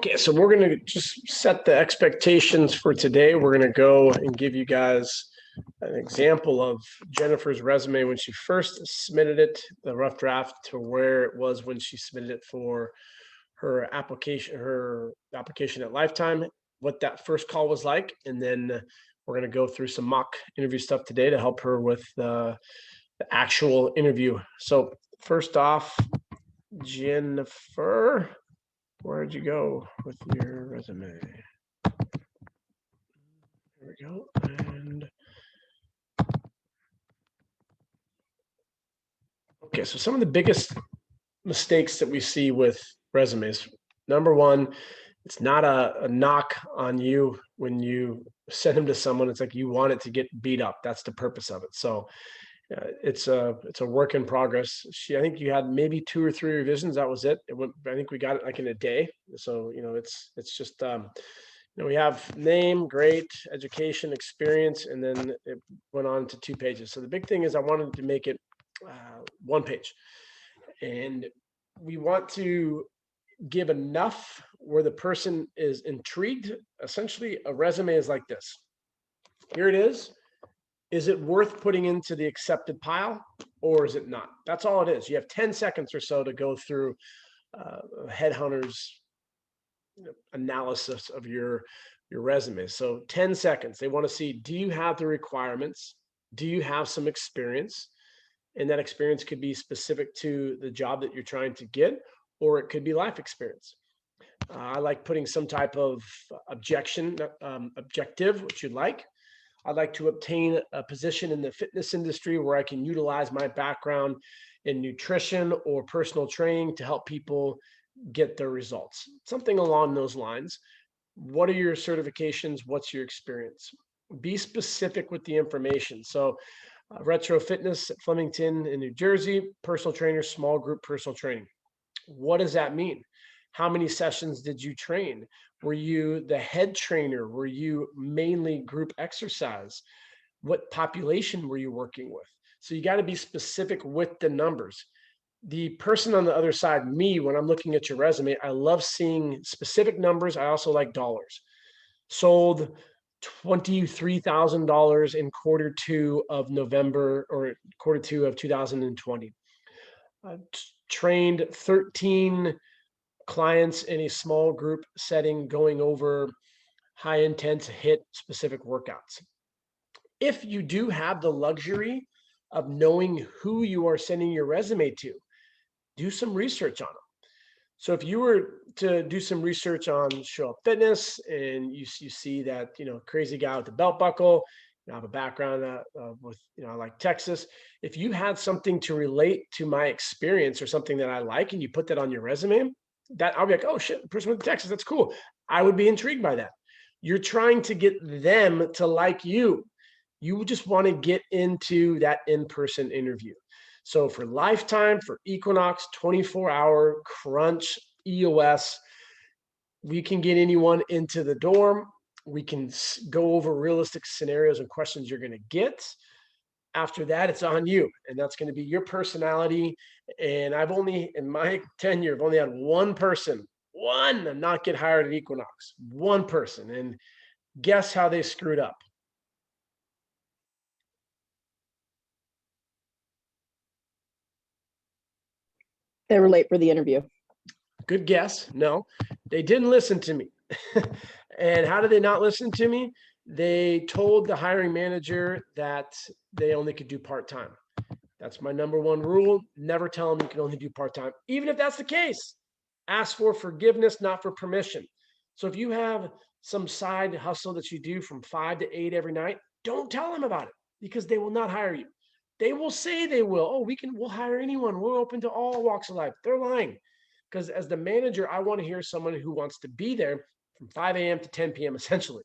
Okay, so we're going to just set the expectations for today. We're going to go and give you guys an example of Jennifer's resume when she first submitted it, the rough draft, to where it was when she submitted it for her application at Lifetime, what that first call was like, and then we're going to go through some mock interview stuff today to help her with the actual interview. So first off, Jennifer, where'd you go with your resume? There we go. And okay, so some of the biggest mistakes that we see with resumes. Number one, it's not a knock on you when you send them to someone. It's like you want it to get beat up. That's the purpose of it. So it's a work in progress. I think you had maybe 2 or 3 revisions. That was it. I think we got it like in a day. So it's just we have name, great, education, experience, and then it went on to 2 pages. So the big thing is I wanted to make it 1 page, and we want to give enough where the person is intrigued. Essentially, a resume is like this. Here it is. Is it worth putting into the accepted pile, or is it not? That's all it is. You have 10 seconds or so to go through headhunters analysis of your resume. So 10 seconds. They want to see, do you have the requirements? Do you have some experience? And that experience could be specific to the job that you're trying to get, or it could be life experience. I like putting some type of objective, which you'd like. I'd like to obtain a position in the fitness industry where I can utilize my background in nutrition or personal training to help people get their results. Something along those lines. What are your certifications? What's your experience? Be specific with the information. So retro fitness at Flemington in New Jersey, personal trainer, small group personal training. What does that mean? How many sessions did you train? Were you the head trainer? Were you mainly group exercise? What population were you working with? So you got to be specific with the numbers. The person on the other side, me, when I'm looking at your resume, I love seeing specific numbers. I also like dollars. Sold $23,000 in Q2 of November, or Q2 of 2020. Trained 13 clients in a small group setting going over high intense HIIT specific workouts. If you do have the luxury of knowing who you are sending your resume to, do some research on them. So if you were to do some research on Show Up Fitness and you see that, crazy guy with the belt buckle, I have a background with, I like Texas. If you had something to relate to my experience or something that I like, and you put that on your resume, that I'll be like, oh shit, the person went to Texas, that's cool. I would be intrigued by that. You're trying to get them to like you. You just want to get into that in-person interview. So for Lifetime, for Equinox, 24-hour crunch, EOS, we can get anyone into the dorm. We can go over realistic scenarios and questions you're going to get. After that, it's on you. And that's going to be your personality. And I've only, in my tenure, I've only had one person, not get hired at Equinox. One person. And guess how they screwed up? They were late for the interview. Good guess. No, they didn't listen to me. And how did they not listen to me? They told the hiring manager that they only could do part-time. That's my number one rule. Never tell them you can only do part-time. Even if that's the case, ask for forgiveness, not for permission. So if you have some side hustle that you do from 5 to 8 every night, don't tell them about it, because they will not hire you. They will say they will. Oh, we'll hire anyone. We're open to all walks of life. They're lying. Because as the manager, I want to hear someone who wants to be there from 5 a.m. to 10 p.m. essentially.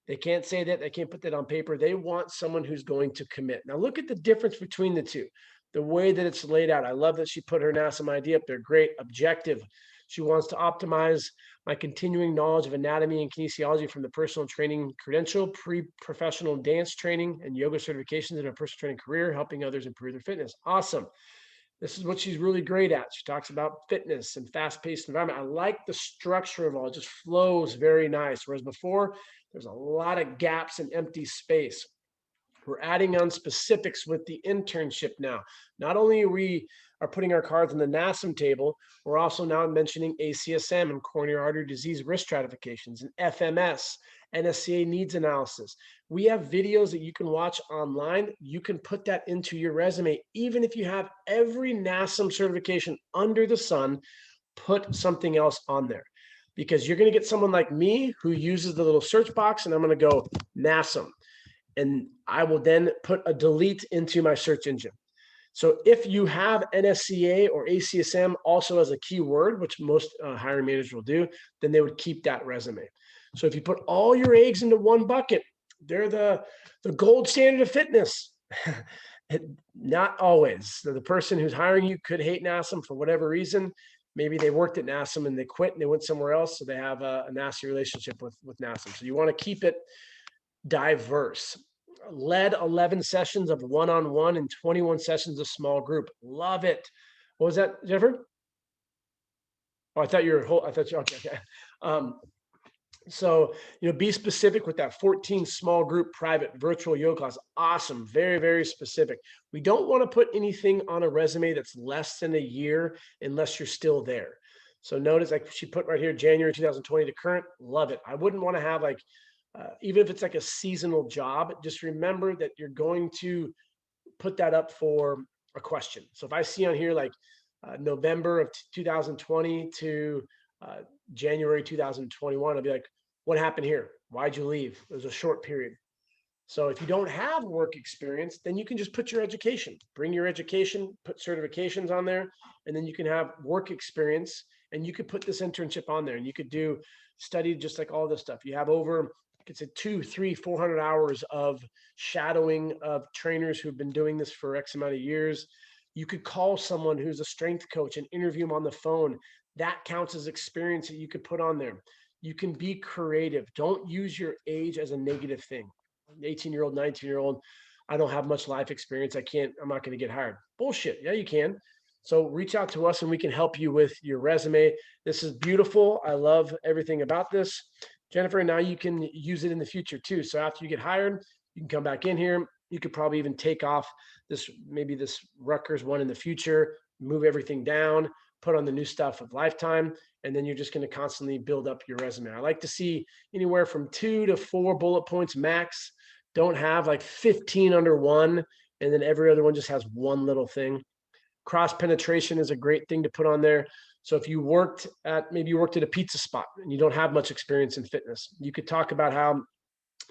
They can't say that. They can't put that on paper. They want someone who's going to commit. Now look at the difference between the two. The way that it's laid out. I love that she put her NASM ID up there. Great. Objective. She wants to optimize my continuing knowledge of anatomy and kinesiology from the personal training credential, pre-professional dance training, and yoga certifications in a personal training career, helping others improve their fitness. Awesome. This is what she's really great at. She talks about fitness and fast-paced environment. I like the structure of all. It just flows very nice. Whereas before, there's a lot of gaps and empty space. We're adding on specifics with the internship now. Not only are putting our cards on the NASM table, we're also now mentioning ACSM and coronary artery disease risk stratifications and FMS, NSCA needs analysis. We have videos that you can watch online. You can put that into your resume. Even if you have every NASM certification under the sun, put something else on there, because you're going to get someone like me who uses the little search box, and I'm going to go NASM. And I will then put a delete into my search engine. So if you have NSCA or ACSM also as a keyword, which most hiring managers will do, then they would keep that resume. So if you put all your eggs into one bucket, they're the gold standard of fitness. Not always. So the person who's hiring you could hate NASM for whatever reason. Maybe they worked at NASM and they quit and they went somewhere else, so they have a nasty relationship with NASM. So you want to keep it diverse. Led 11 sessions of one-on-one and 21 sessions of small group. Love it. What was that, Jennifer? Oh, I thought you were I thought you okay. So, be specific with that 14 small group private virtual yoga class. Awesome. Very, very specific. We don't want to put anything on a resume that's less than a year unless you're still there. So notice, like she put right here, January 2020 to current. Love it. I wouldn't want to have like, even if it's like a seasonal job, just remember that you're going to put that up for a question. So if I see on here like November of 2020 to January 2021, I'll be like, what happened here? Why'd you leave? It was a short period. So if you don't have work experience, then you can just put your education, bring your education, put certifications on there, and then you can have work experience, and you could put this internship on there, and you could do study just like all this stuff. You have over, it's a 200, 300, 400 hours of shadowing of trainers who've been doing this for X amount of years. You could call someone who's a strength coach and interview them on the phone. That counts as experience that you could put on there. You can be creative. Don't use your age as a negative thing. 18-year-old, 19-year-old, I don't have much life experience. I'm not going to get hired. Bullshit. Yeah, you can. So reach out to us and we can help you with your resume. This is beautiful. I love everything about this. Jennifer, now you can use it in the future too. So after you get hired, you can come back in here. You could probably even take off maybe this Rutgers one in the future, move everything down, put on the new stuff of Lifetime, and then you're just going to constantly build up your resume. I like to see anywhere from 2 to 4 bullet points max. Don't have like 15 under one, and then every other one just has one little thing. Cross penetration is a great thing to put on there. So if you maybe you worked at a pizza spot and you don't have much experience in fitness, you could talk about how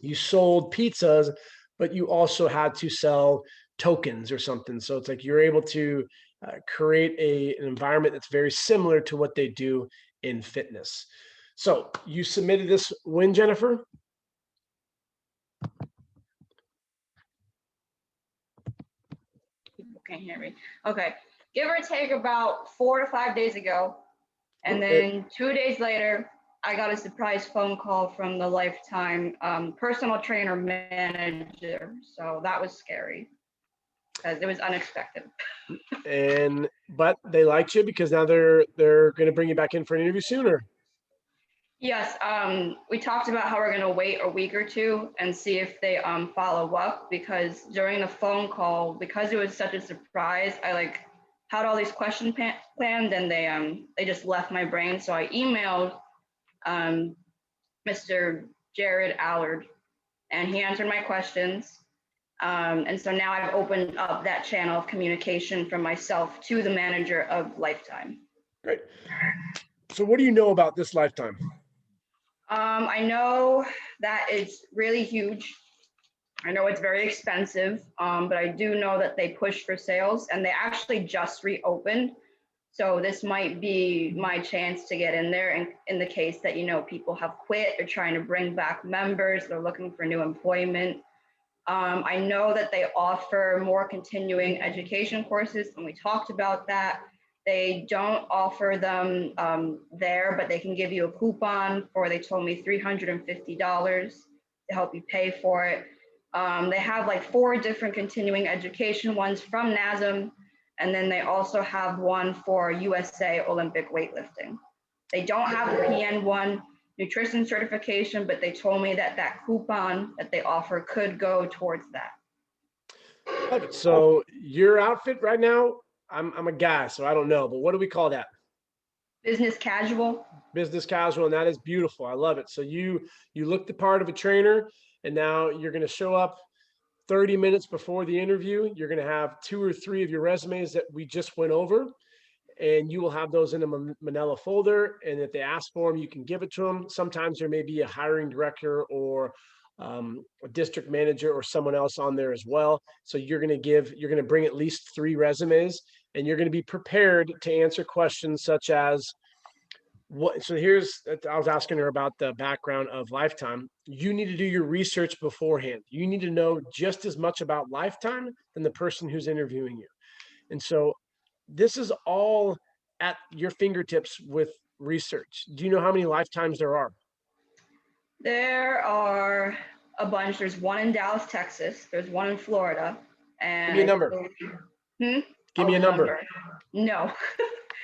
you sold pizzas, but you also had to sell tokens or something. So it's like you're able to create an environment that's very similar to what they do in fitness. So you submitted this when, Jennifer? People can't hear me. Okay. Give or take about 4 to 5 days ago. And then 2 days later, I got a surprise phone call from the Lifetime personal trainer manager. So that was scary because it was unexpected. But they liked you because now they're going to bring you back in for an interview sooner. Yes, we talked about how we're going to wait a week or two and see if they follow up, because during the phone call, because it was such a surprise, I had all these questions planned and they just left my brain. So I emailed Mr. Jared Allard and he answered my questions. And so now I've opened up that channel of communication from myself to the manager of Lifetime. Great. So what do you know about this Lifetime? I know that it's really huge. I know it's very expensive, but I do know that they push for sales and they actually just reopened. So this might be my chance to get in there in the case that, people have quit, they're trying to bring back members, they're looking for new employment. I know that they offer more continuing education courses, and we talked about that. They don't offer them there, but they can give you a coupon for, they told me $350 to help you pay for it. They have 4 different continuing education ones from NASM, And then they also have one for USA Olympic weightlifting. They don't have the PN1 nutrition certification, but they told me that that coupon that they offer could go towards that. Love it. So your outfit right now, I'm a guy, so I don't know, but what do we call that? Business casual. Business casual, and that is beautiful. I love it. So you look the part of a trainer, and now you're going to show up 30 minutes before the interview. You're going to have 2 or 3 of your resumes that we just went over, and you will have those in a manila folder. And if they ask for them, you can give it to them. Sometimes there may be a hiring director or a district manager or someone else on there as well. So you're going to bring at least 3 resumes, and you're going to be prepared to answer questions such as I was asking her about the background of Lifetime. You need to do your research beforehand. You need to know just as much about Lifetime than the person who's interviewing you. And so this is all at your fingertips with research. Do you know how many Lifetimes there are? There are a bunch. There's one in Dallas, Texas. There's one in Florida. And Give me a number. Give me a number. No,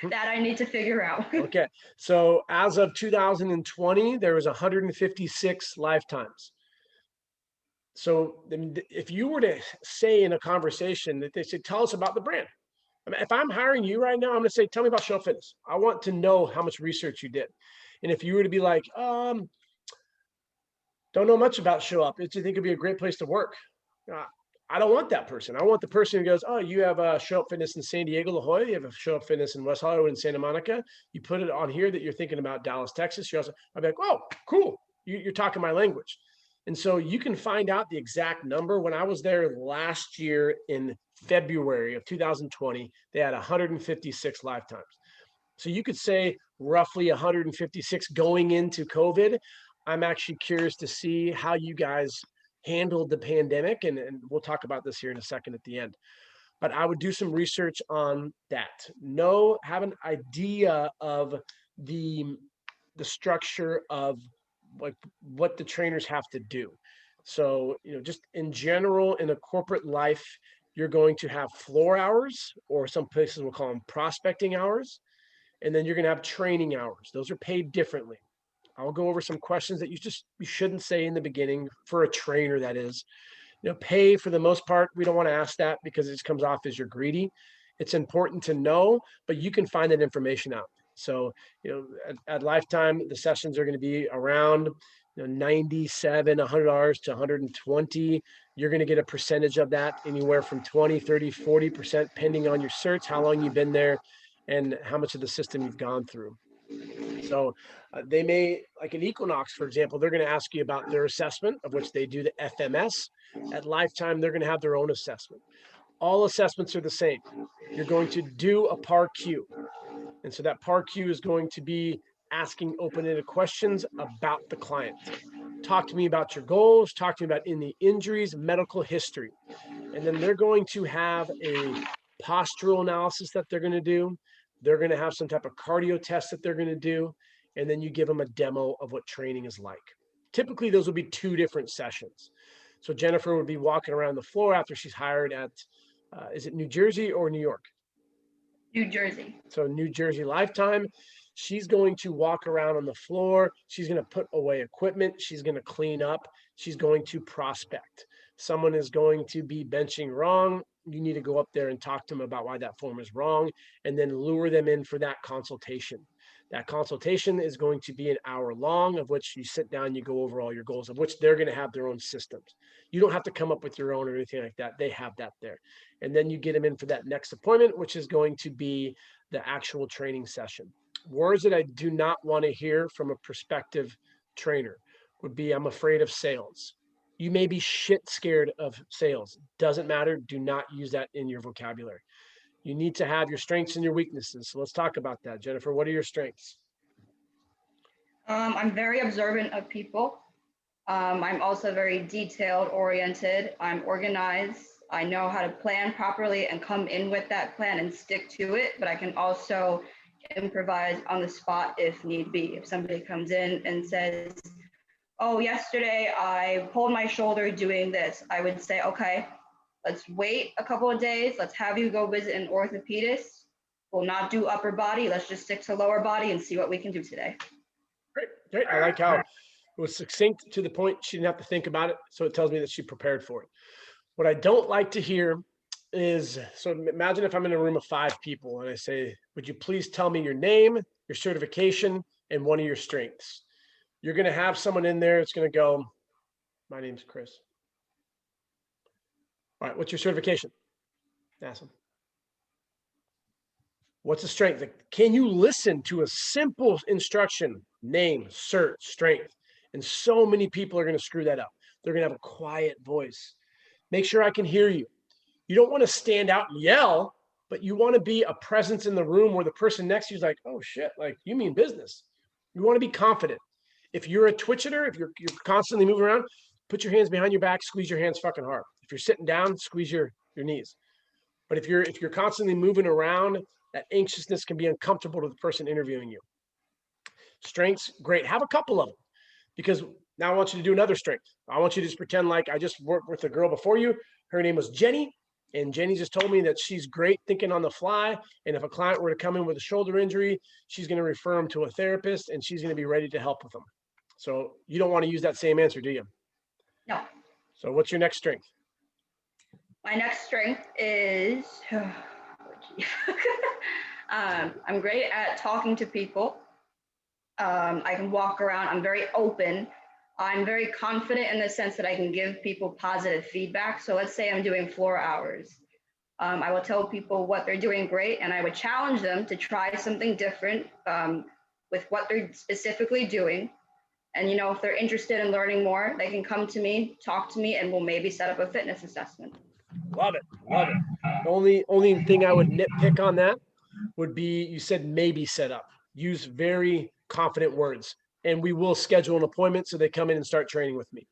that I need to figure out. Okay. So as of 2020, there was 156 Lifetimes. So if you were to say in a conversation that they say, tell us about the brand. I mean, if I'm hiring you right now, I'm going to say, tell me about Show Up Fitness. I want to know how much research you did. And if you were to be like, don't know much about Show Up, do you think it'd be a great place to work? I don't want that person. I want the person who goes, oh, you have a Show Up Fitness in San Diego, La Jolla. You have a Show Up Fitness in West Hollywood and Santa Monica. You put it on here that you're thinking about Dallas, Texas. I'd be like, oh, cool. You're talking my language. And so you can find out the exact number. When I was there last year in February of 2020, they had 156 Lifetimes. So you could say roughly 156 going into COVID. I'm actually curious to see how you guys handled the pandemic, and we'll talk about this here in a second at the end. But I would do some research on that. Have an idea of the structure of like what the trainers have to do. So, just in general, in a corporate life, you're going to have floor hours, or some places will call them prospecting hours. And then you're going to have training hours. Those are paid differently. I'll go over some questions that you shouldn't say in the beginning for a trainer, that is. Pay for the most part, we don't want to ask that because it just comes off as you're greedy. It's important to know, but you can find that information out. So, at Lifetime, the sessions are going to be around $97, $100 to $120. You're going to get a percentage of that, anywhere from 20, 30, 40%, depending on your certs, how long you've been there, and how much of the system you've gone through. So they may, like at Equinox, for example, they're going to ask you about their assessment, of which they do the FMS. At Lifetime, they're going to have their own assessment. All assessments are the same. You're going to do a PAR-Q. And so that PAR-Q is going to be asking open-ended questions about the client. Talk to me about your goals. Talk to me about any injuries, medical history. And then they're going to have a postural analysis that they're going to do. They're going to have some type of cardio test that they're going to do. And then you give them a demo of what training is like. Typically, those will be 2 different sessions. So Jennifer would be walking around the floor after she's hired at, is it New Jersey or New York? New Jersey. So New Jersey Lifetime. She's going to walk around on the floor. She's going to put away equipment. She's going to clean up. She's going to prospect. Someone is going to be benching wrong. You need to go up there and talk to them about why that form is wrong, and then lure them in for that consultation. That consultation is going to be an hour long, of which you sit down, you go over all your goals, of which they're going to have their own systems. You don't have to come up with your own or anything like that. They have that there. And then you get them in for that next appointment, which is going to be the actual training session. Words that I do not want to hear from a prospective trainer would be, I'm afraid of sales. You may be shit scared of sales. Doesn't matter. Do not use that in your vocabulary. You need to have your strengths and your weaknesses. So let's talk about that. Jennifer, what are your strengths? I'm very observant of people. I'm also very detailed oriented. I'm organized. I know how to plan properly and come in with that plan and stick to it, but I can also improvise on the spot if need be. If somebody comes in and says, oh, yesterday I pulled my shoulder doing this, I would say, okay, Let's wait a couple of days. Let's have you go visit an orthopedist. We'll not do upper body. Let's just stick to lower body and see what we can do today. Great, great. I like how it was succinct to the point. She didn't have to think about it. So it tells me that she prepared for it. What I don't like to hear is, so imagine if I'm in a room of 5 people and I say, would you please tell me your name, your certification, and one of your strengths? You're going to have someone in there that's going to go, my name's Chris. All right, what's your certification? Awesome. What's the strength? Like, can you listen to a simple instruction, name, cert, strength? And so many people are going to screw that up. They're going to have a quiet voice. Make sure I can hear you. You don't want to stand out and yell, but you want to be a presence in the room where the person next to you is like, oh shit, like you mean business. You want to be confident. If you're a twitcheter, if you're constantly moving around, put your hands behind your back, squeeze your hands fucking hard. If you're sitting down, squeeze your knees. But if you're constantly moving around, that anxiousness can be uncomfortable to the person interviewing you. Strengths, great. Have a couple of them, because now I want you to do another strength. I want you to just pretend like I just worked with a girl before you. Her name was Jenny. And Jenny just told me that she's great thinking on the fly. And if a client were to come in with a shoulder injury, she's going to refer them to a therapist and she's going to be ready to help with them. So you don't want to use that same answer, do you? No. So what's your next strength? My next strength is, I'm great at talking to people. I can walk around. I'm very open. I'm very confident in the sense that I can give people positive feedback. So let's say I'm doing floor hours. I will tell people what they're doing great, and I would challenge them to try something different with what they're specifically doing. And, you know, if they're interested in learning more, they can come to me, talk to me, and we'll maybe set up a fitness assessment. Love it. Love it. The only thing I would nitpick on that would be, you said maybe set up. Use very confident words. And we will schedule an appointment so they come in and start training with me.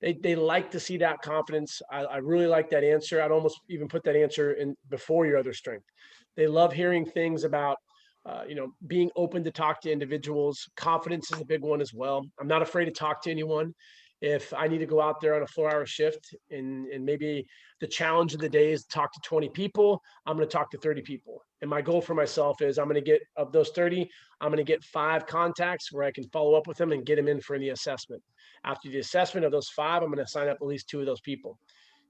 They like to see that confidence. I really like that answer. I'd almost even put that answer in before your other strength. They love hearing things about, being open to talk to individuals. Confidence is a big one as well. I'm not afraid to talk to anyone. If I need to go out there on a 4-hour shift and maybe the challenge of the day is to talk to 20 people, I'm going to talk to 30 people. And my goal for myself is I'm going to get, of those 30, I'm going to get 5 contacts where I can follow up with them and get them in for the assessment. After the assessment of those 5, I'm going to sign up at least 2 of those people.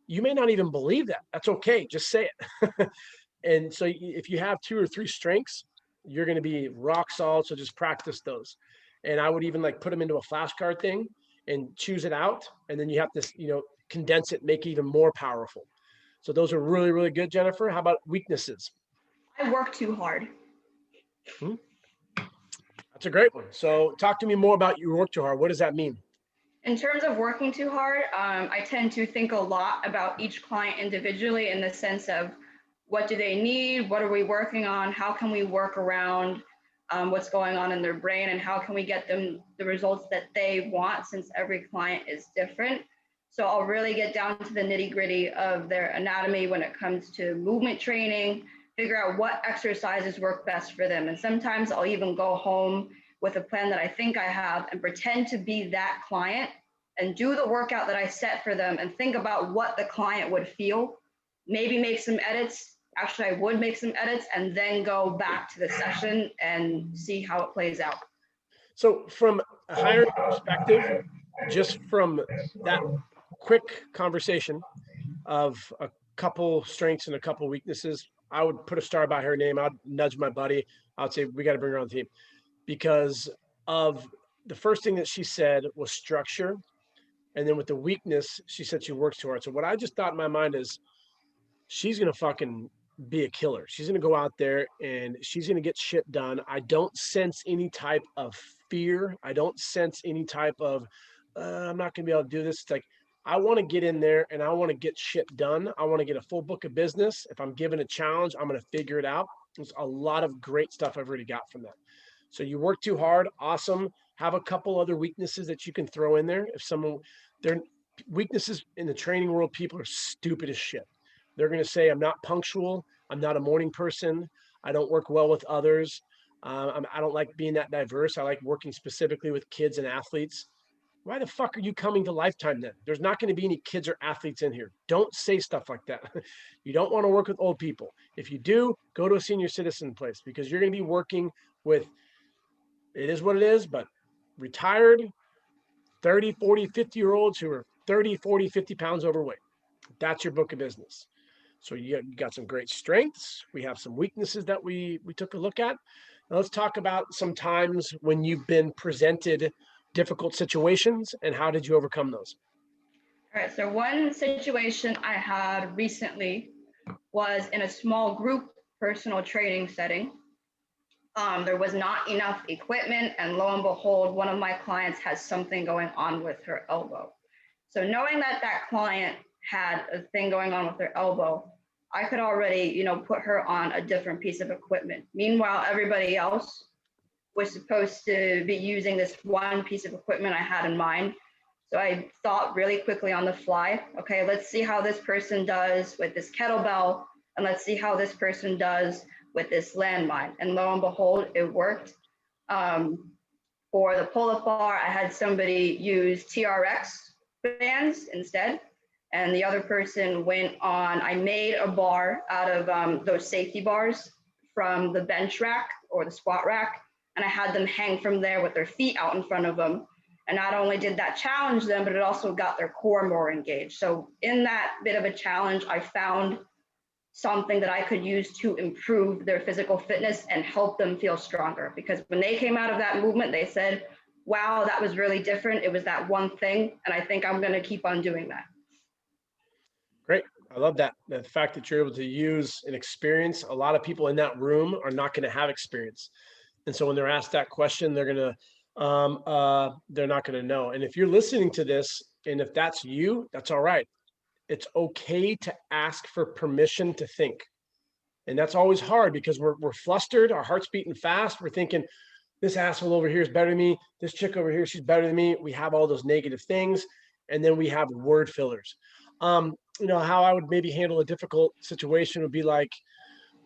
You may not even believe that. That's okay. Just say it. And so if you have 2 or 3 strengths, you're going to be rock solid. So just practice those. And I would even like put them into a flashcard thing and choose it out. And then you have to, condense it, make it even more powerful. So those are really, really good, Jennifer. How about weaknesses? I work too hard. That's a great one. So talk to me more about you work too hard. What does that mean? In terms of working too hard, I tend to think a lot about each client individually in the sense of what do they need? What are we working on? How can we work around what's going on in their brain, and how can we get them the results that they want, since every client is different. So I'll really get down to the nitty gritty of their anatomy when it comes to movement training, figure out what exercises work best for them. And sometimes I'll even go home with a plan that I think I have and pretend to be that client and do the workout that I set for them and think about what the client would feel, maybe make some edits. Actually, I would make some edits and then go back to the session and see how it plays out. So from a hiring perspective, just from that quick conversation of a couple strengths and a couple weaknesses, I would put a star by her name. I'd nudge my buddy. I'd say, we got to bring her on the team, because of the first thing that she said was structure. And then with the weakness, she said she works too hard. So what I just thought in my mind is, she's going to fucking be a killer. She's going to go out there and she's going to get shit done. I don't sense any type of fear. I don't sense any type of, I'm not going to be able to do this. It's like, I want to get in there and I want to get shit done. I want to get a full book of business. If I'm given a challenge, I'm going to figure it out. There's a lot of great stuff I've already got from that. So you work too hard. Awesome. Have a couple other weaknesses that you can throw in there. If someone, their weaknesses in the training world, people are stupid as shit. They're going to say, I'm not punctual. I'm not a morning person. I don't work well with others. I don't like being that diverse. I like working specifically with kids and athletes. why the fuck are you coming to Lifetime then? There's not going to be any kids or athletes in here. Don't say stuff like that. You don't want to work with old people. If you do, go to a senior citizen place, because you're going to be working with, it is what it is, but retired 30, 40, 50-year-olds who are 30, 40, 50 pounds overweight. That's your book of business. So you got some great strengths. We have some weaknesses that we took a look at. Now let's talk about some times when you've been presented difficult situations and how did you overcome those? All right, so one situation I had recently was in a small group personal training setting. There was not enough equipment, and lo and behold, one of my clients has something going on with her elbow. So knowing that that client had a thing going on with her elbow, I could already, put her on a different piece of equipment. Meanwhile, everybody else was supposed to be using this one piece of equipment I had in mind. So I thought really quickly on the fly, okay, let's see how this person does with this kettlebell, and let's see how this person does with this landmine. And lo and behold, it worked. For the pull-up bar, I had somebody use TRX bands instead. And the other person went on, I made a bar out of those safety bars from the bench rack or the squat rack. And I had them hang from there with their feet out in front of them. And not only did that challenge them, but it also got their core more engaged. So in that bit of a challenge, I found something that I could use to improve their physical fitness and help them feel stronger. Because when they came out of that movement, they said, wow, that was really different. It was that one thing. And I think I'm going to keep on doing that. Great. I love that. The fact that you're able to use an experience. A lot of people in that room are not going to have experience. And so when they're asked that question, they're not going to know. And if you're listening to this, and if that's you, that's all right. It's okay to ask for permission to think. And that's always hard because we're flustered. Our heart's beating fast. We're thinking, this asshole over here is better than me. This chick over here, she's better than me. We have all those negative things. And then we have word fillers. How I would maybe handle a difficult situation would be like,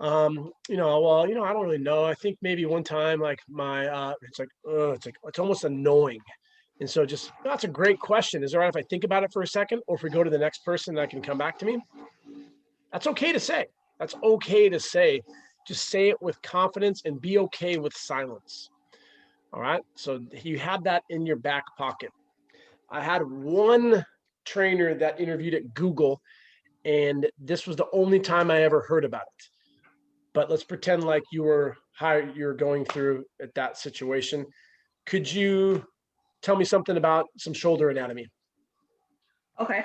I don't really know. I think maybe one time, like it's almost annoying. And so that's a great question. Is it all right if I think about it for a second, or if we go to the next person that can come back to me? That's okay to say. That's okay to say. Just say it with confidence and be okay with silence. All right. So you have that in your back pocket. I had one trainer that interviewed at Google, and this was the only time I ever heard about it. But let's pretend like you're going through at that situation. Could you tell me something about some shoulder anatomy? Okay.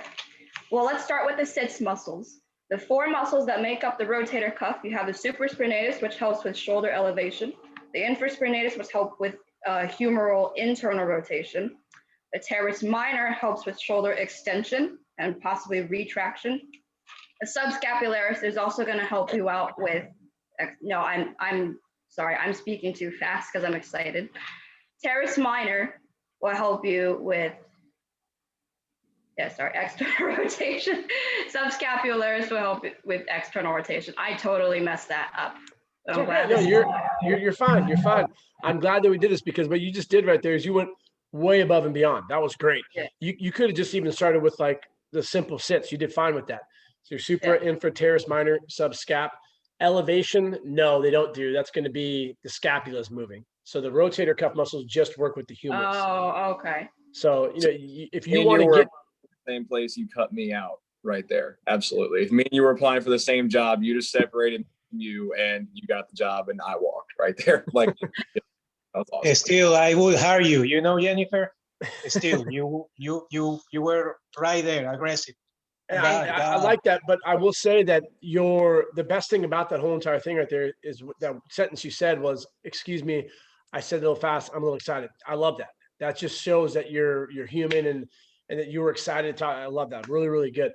Well, let's start with the sits muscles. The four muscles that make up the rotator cuff, you have the supraspinatus, which helps with shoulder elevation. The infraspinatus, which helps with humeral internal rotation. The teres minor helps with shoulder extension and possibly retraction. The subscapularis is also going to help you out with, no, I'm sorry, I'm speaking too fast because I'm excited. Teres minor will help you with, external rotation. Subscapularis will help with external rotation. I totally messed that up. I'm glad. No, you're fine. You're fine. I'm glad that we did this, because what you just did right there is you went way above and beyond. That was great. Yeah. You could have just even started with like the simple sits. You did fine with that. So your supra, infra, teres minor, subscap. Elevation, no, they don't do. That's going to be the scapula's moving. So the rotator cuff muscles just work with the humerus. Oh, okay. So, if you want to get the same place, you cut me out right there. Absolutely. If me and you were applying for the same job, you just separated from you and you got the job and I walked right there. Like, that was awesome. Still, I would hire you, Jennifer. Still, you were right there, aggressive. I like that, but I will say that the best thing about that whole entire thing right there is that sentence you said was, excuse me, I said it a little fast, I'm a little excited. I love that. That just shows that you're human and that you were excited to talk. I love that. Really, really good.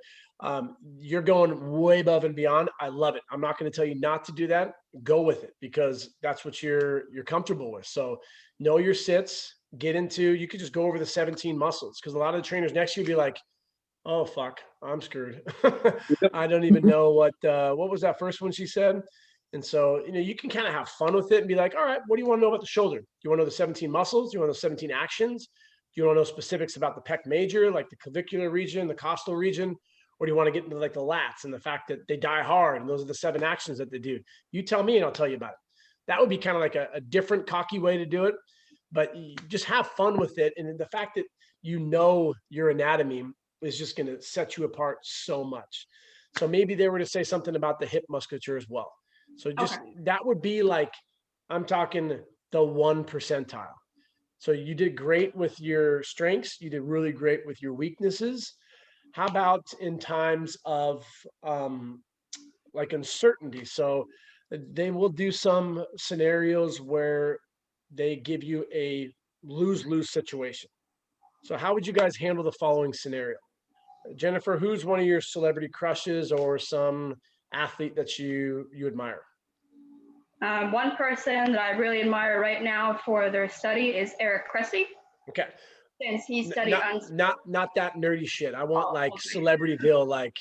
You're going way above and beyond. I love it. I'm not going to tell you not to do that. Go with it, because that's what you're comfortable with. So know your sits, you could just go over the 17 muscles, because a lot of the trainers next to you be like, oh, fuck, I'm screwed. I don't even know what was that first one she said? And so, you can kind of have fun with it and be like, all right, what do you want to know about the shoulder? Do you want to know the 17 muscles? Do you want to know 17 actions? you want to know specifics about the pec major, like the clavicular region, the costal region, or do you want to get into like the lats and the fact that they die hard and those are the 7 actions that they do? You tell me and I'll tell you about it. That would be kind of like a different cocky way to do it, but you just have fun with it. And the fact that you know your anatomy is just going to set you apart so much. So maybe they were to say something about the hip musculature as well. So just that would be like, I'm talking the 1 percentile. So you did great with your strengths. You did really great with your weaknesses. How about in times of like uncertainty? So they will do some scenarios where they give you a lose-lose situation. So how would you guys handle the following scenario? Jennifer, who's one of your celebrity crushes or some athlete that you admire? One person that I really admire right now for their study is Eric Cressy, Okay. since he studied Not that nerdy shit. I want like okay. Celebrityville, like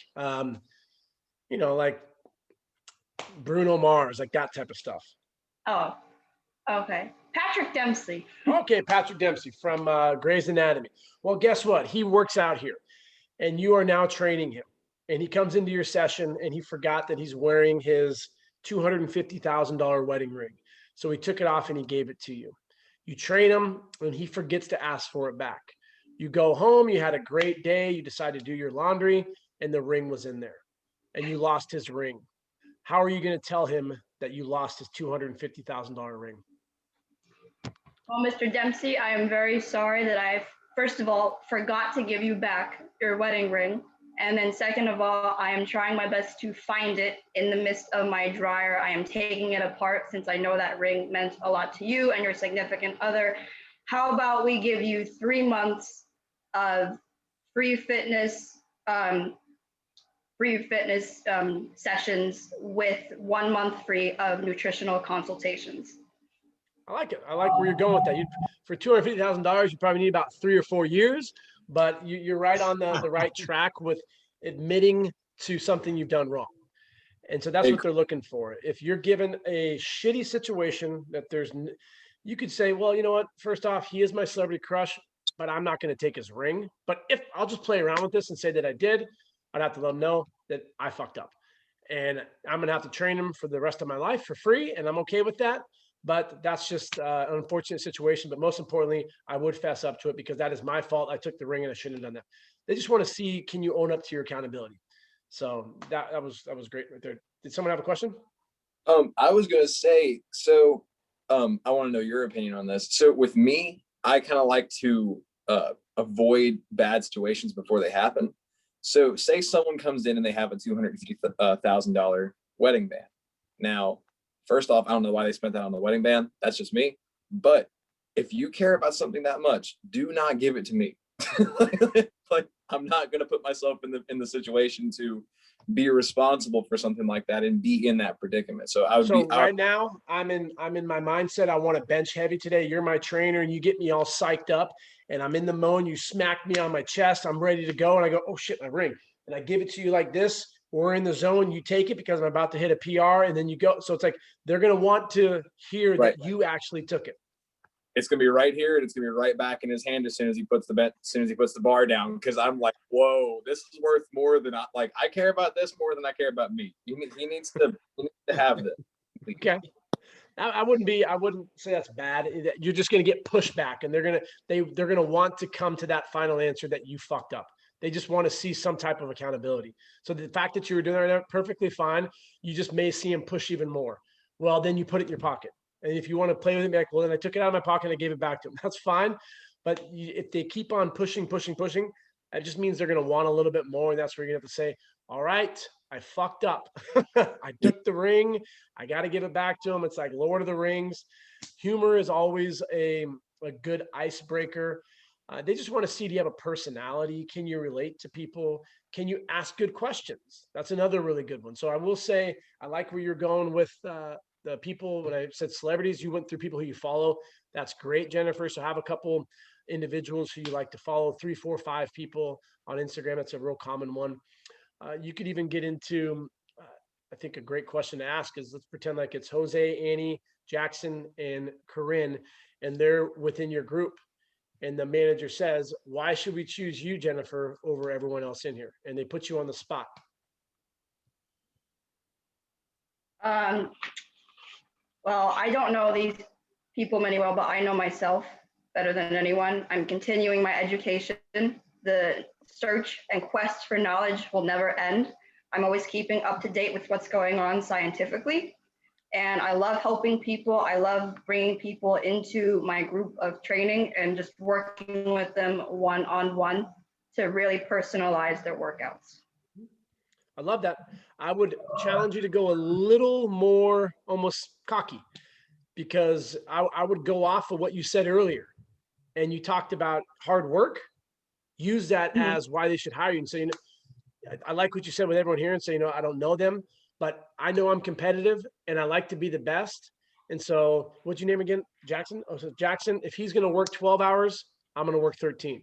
like Bruno Mars, like that type of stuff. Oh, okay. Patrick Dempsey. Okay, Patrick Dempsey from Grey's Anatomy. Well, guess what? He works out here, and you are now training him. And he comes into your session, and he forgot that he's wearing his $250,000 wedding ring. So he took it off and he gave it to you. You train him, and he forgets to ask for it back. You go home, you had a great day, you decide to do your laundry, and the ring was in there, and you lost his ring. How are you going to tell him that you lost his $250,000 ring? Well, Mr. Dempsey, I am very sorry that I, first of all, forgot to give you back your wedding ring. And then second of all, I am trying my best to find it in the midst of my dryer. I am taking it apart since I know that ring meant a lot to you and your significant other. How about we give you 3 months of free fitness sessions with 1 month free of nutritional consultations? I like it. I like where you're going with that. For $250,000, you probably need about 3 or 4 years, but you're right on the right track with admitting to something you've done wrong. And so that's what they're looking for. If you're given a shitty situation that you could say, well, you know what? First off, he is my celebrity crush, but I'm not going to take his ring. But if I'll just play around with this and say that I did, I'd have to let him know that I fucked up. And I'm going to have to train him for the rest of my life for free. And I'm okay with that. But that's just an unfortunate situation. But most importantly, I would fess up to it because that is my fault. I took the ring and I shouldn't have done that. They just want to see, can you own up to your accountability? So that was great right there. Did someone have a question? I was gonna say, so I want to know your opinion on this. So with me, I kind of like to avoid bad situations before they happen. So say someone comes in and they have a $250,000 wedding band. Now, first off, I don't know why they spent that on the wedding band. That's just me. But if you care about something that much, do not give it to me. like I'm not gonna put myself in the situation to be responsible for something like that and be in that predicament. So right now I'm in my mindset. I want to bench heavy today. You're my trainer and you get me all psyched up and I'm in the mode. You smack me on my chest. I'm ready to go. And I go, oh shit, my ring. And I give it to you like this. We're in the zone. You take it because I'm about to hit a PR and then you go. So it's like, they're going to want to hear that you actually took it. It's gonna be right here, and it's gonna be right back in his hand as soon as he puts the bar down. Because I'm like, whoa, this is worth more than I care about this more than I care about me. He needs to have this. Okay, I wouldn't say that's bad. You're just gonna get pushback, and they're gonna want to come to that final answer that you fucked up. They just want to see some type of accountability. So the fact that you were doing that perfectly fine, you just may see him push even more. Well, then you put it in your pocket. And if you want to play with it, like, well, then I took it out of my pocket and I gave it back to him. That's fine. But if they keep on pushing, that just means they're going to want a little bit more. And that's where you're going to have to say, all right, I fucked up. I took the ring. I got to give it back to him. It's like Lord of the Rings. Humor is always a good icebreaker. They just want to see, do you have a personality? Can you relate to people? Can you ask good questions? That's another really good one. So I will say, I like where you're going with the people. When I said celebrities, you went through people who you follow. That's great, Jennifer. So have a couple individuals who you like to follow, 3, 4, 5 people on Instagram. That's a real common one. You could even get into, I think a great question to ask is, let's pretend like it's Jose, Annie, Jackson, and Corinne, and they're within your group. and the manager says, why should we choose you, Jennifer, over everyone else in here? And they put you on the spot. Well, I don't know these people many well, but I know myself better than anyone. I'm continuing my education. The search and quest for knowledge will never end. I'm always keeping up to date with what's going on scientifically. And I love helping people. I love bringing people into my group of training and just working with them one-on-one to really personalize their workouts. I love that. I would challenge you to go a little more almost cocky, because I would go off of what you said earlier. And you talked about hard work. Use that Mhm. as why they should hire you. And say, you know, I like what you said with everyone here, and say, you know, I don't know them, but I know I'm competitive and I like to be the best. And so what's your name again? Jackson? Oh, so Jackson, if he's going to work 12 hours, I'm going to work 13.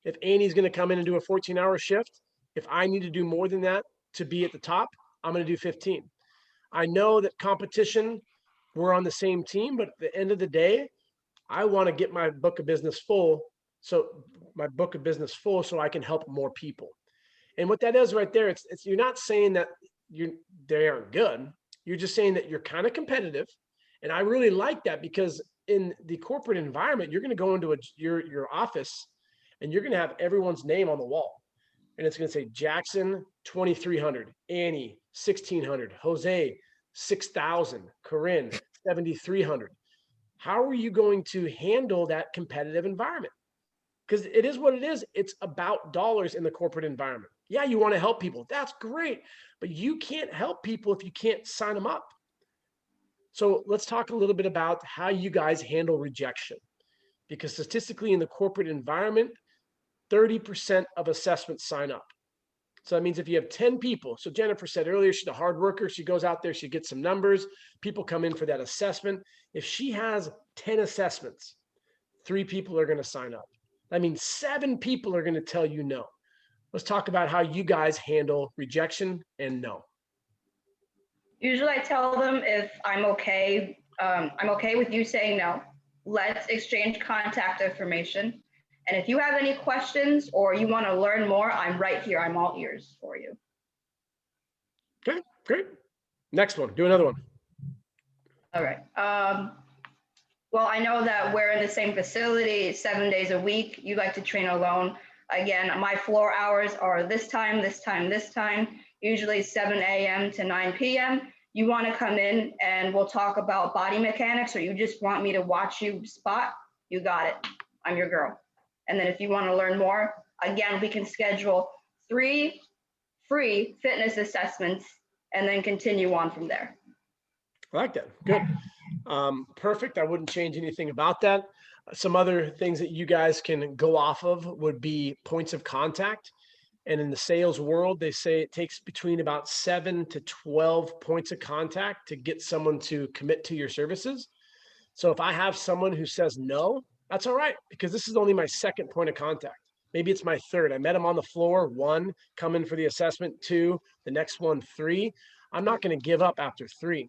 If Annie's going to come in and do a 14-hour shift, if I need to do more than that to be at the top, I'm going to do 15. I know that competition, we're on the same team, but at the end of the day, I want to get my book of business full. So so I can help more people. And what that is right there, it's you're not saying that they aren't good. You're just saying that you're kind of competitive. And I really like that, because in the corporate environment, you're going to go into your office and you're going to have everyone's name on the wall. And it's going to say Jackson 2300, Annie 1600, Jose 6000, Corinne 7300. How are you going to handle that competitive environment? Because it is what it is. It's about dollars in the corporate environment. Yeah, you want to help people. That's great. But you can't help people if you can't sign them up. So let's talk a little bit about how you guys handle rejection. Because statistically in the corporate environment, 30% of assessments sign up. So that means if you have 10 people, so Jennifer said earlier, she's a hard worker. She goes out there, she gets some numbers. People come in for that assessment. If she has 10 assessments, 3 people are going to sign up. That means 7 people are going to tell you no. Let's talk about how you guys handle rejection and no. Usually I tell them if I'm okay with you saying no. Let's exchange contact information. And if you have any questions or you want to learn more, I'm right here. I'm all ears for you. Okay, great. Next one, do another one. All right. Well, I know that we're in the same facility 7 days a week. You like to train alone. Again, my floor hours are this time, usually 7 a.m. to 9 p.m. You want to come in and we'll talk about body mechanics, or you just want me to watch you spot, you got it. I'm your girl. And then if you want to learn more, again, we can schedule 3 free fitness assessments and then continue on from there. I like that. Good. Perfect. I wouldn't change anything about that. Some other things that you guys can go off of would be points of contact. And in the sales world, they say it takes between about 7 to 12 points of contact to get someone to commit to your services. So if I have someone who says no, that's all right, because this is only my 2nd point of contact. Maybe it's my 3rd. I met them on the floor, 1, come in for the assessment, 2, the next one, 3. I'm not going to give up after 3.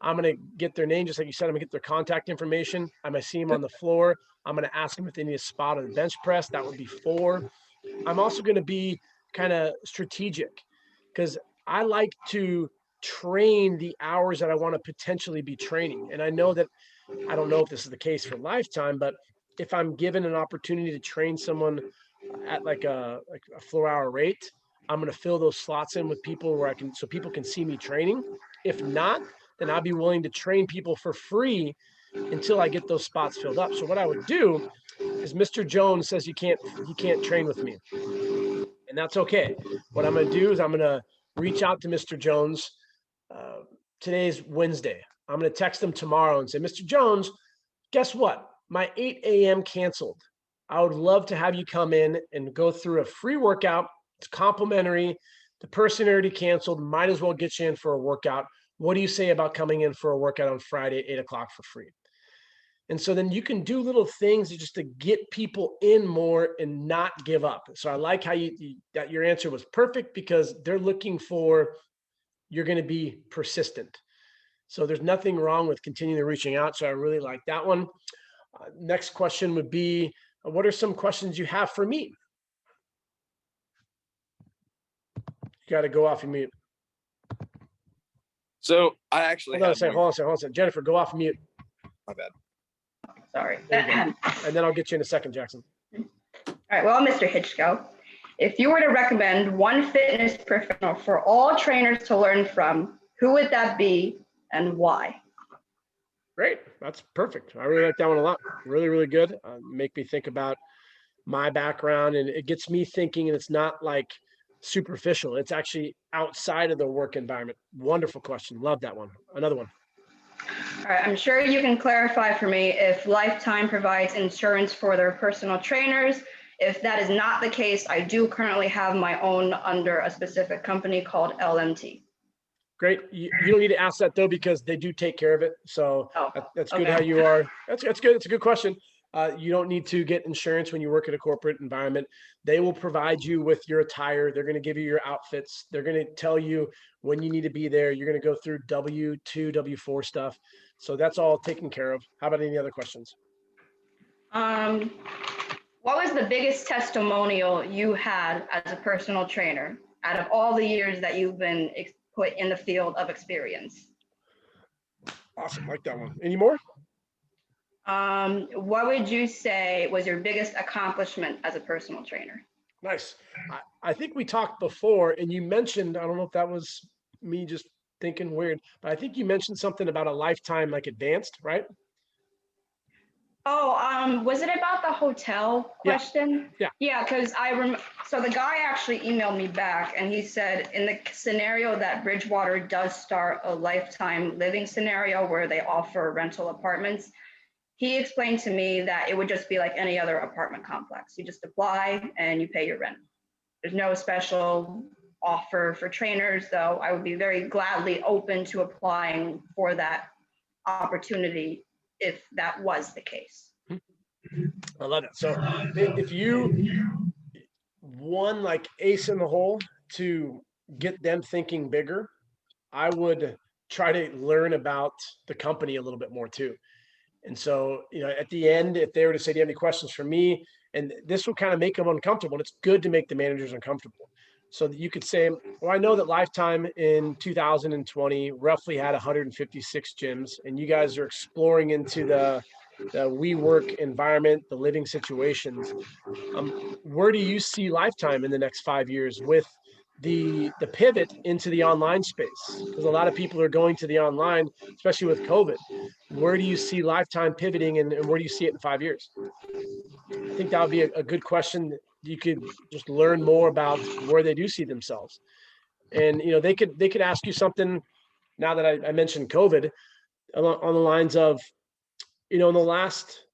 I'm going to get their name, just like you said. I'm going to get their contact information. I'm going to see them on the floor. I'm going to ask them if they need a spot on the bench press. That would be 4. I'm also going to be kind of strategic, because I like to train the hours that I want to potentially be training. And I know that, I don't know if this is the case for lifetime, but if I'm given an opportunity to train someone at like a floor hour rate, I'm going to fill those slots in with people where so people can see me training. If not, then I'll be willing to train people for free until I get those spots filled up. So what I would do is, Mr. Jones says he can't train with me, and that's okay. What I'm going to do is I'm going to reach out to Mr. Jones. Today's Wednesday. I'm going to text him tomorrow and say, Mr. Jones, guess what? My 8 a.m. canceled. I would love to have you come in and go through a free workout. It's complimentary. The person already canceled. Might as well get you in for a workout. What do you say about coming in for a workout on Friday at 8 o'clock for free? And so then you can do little things just to get people in more and not give up. So I like how that your answer was perfect, because they're looking for, you're going to be persistent. So there's nothing wrong with continuing reaching out. So I really like that one. Next question would be, what are some questions you have for me? You got to go off and mute. So I actually Hold on a have second. one. Hold on a second. Jennifer, go off mute. My bad. Sorry. There you go. And then I'll get you in a second, Jackson. All right, well, Mr. Hitchko, if you were to recommend one fitness professional for all trainers to learn from, who would that be and why? Great. That's perfect. I really like that one a lot. Really, really good. Make me think about my background, and it gets me thinking, and it's not like superficial. It's actually outside of the work environment. Wonderful question. Love that one. Another one. All right, I'm sure you can clarify for me if Lifetime provides insurance for their personal trainers. If that is not the case, I do currently have my own under a specific company called LMT. Great. You don't need to ask that though, because they do take care of it. So that's good okay. how you are. That's good. It's a good question. You don't need to get insurance when you work in a corporate environment. They will provide you with your attire. They're going to give you your outfits. They're going to tell you when you need to be there. You're going to go through W-2, W-4 stuff. So that's all taken care of. How about any other questions? What was the biggest testimonial you had as a personal trainer out of all the years that you've been put in the field of experience? Awesome. Like that one. Any more? What would you say was your biggest accomplishment as a personal trainer? Nice. I think we talked before, and you mentioned, I don't know if that was me just thinking weird, but I think you mentioned something about a Lifetime like advanced, right? Oh, was it about the hotel question? Yeah. Yeah, because so the guy actually emailed me back and he said in the scenario that Bridgewater does start a Lifetime living scenario where they offer rental apartments, he explained to me that it would just be like any other apartment complex. You just apply and you pay your rent. There's no special offer for trainers, though I would be very gladly open to applying for that opportunity if that was the case. I love it. So if you won like ace in the hole to get them thinking bigger, I would try to learn about the company a little bit more too. And so, at the end, if they were to say, do you have any questions for me? And this will kind of make them uncomfortable. And it's good to make the managers uncomfortable. So that you could say, well, I know that Lifetime in 2020 roughly had 156 gyms, and you guys are exploring into the WeWork environment, the living situations. Where do you see Lifetime in the next 5 years with the pivot into the online space? Because a lot of people are going to the online, especially with COVID. Where do you see Lifetime pivoting, and where do you see it in 5 years? I think that would be a good question. You could just learn more about where they do see themselves. And, they could ask you something now that I mentioned COVID on the lines of, in the last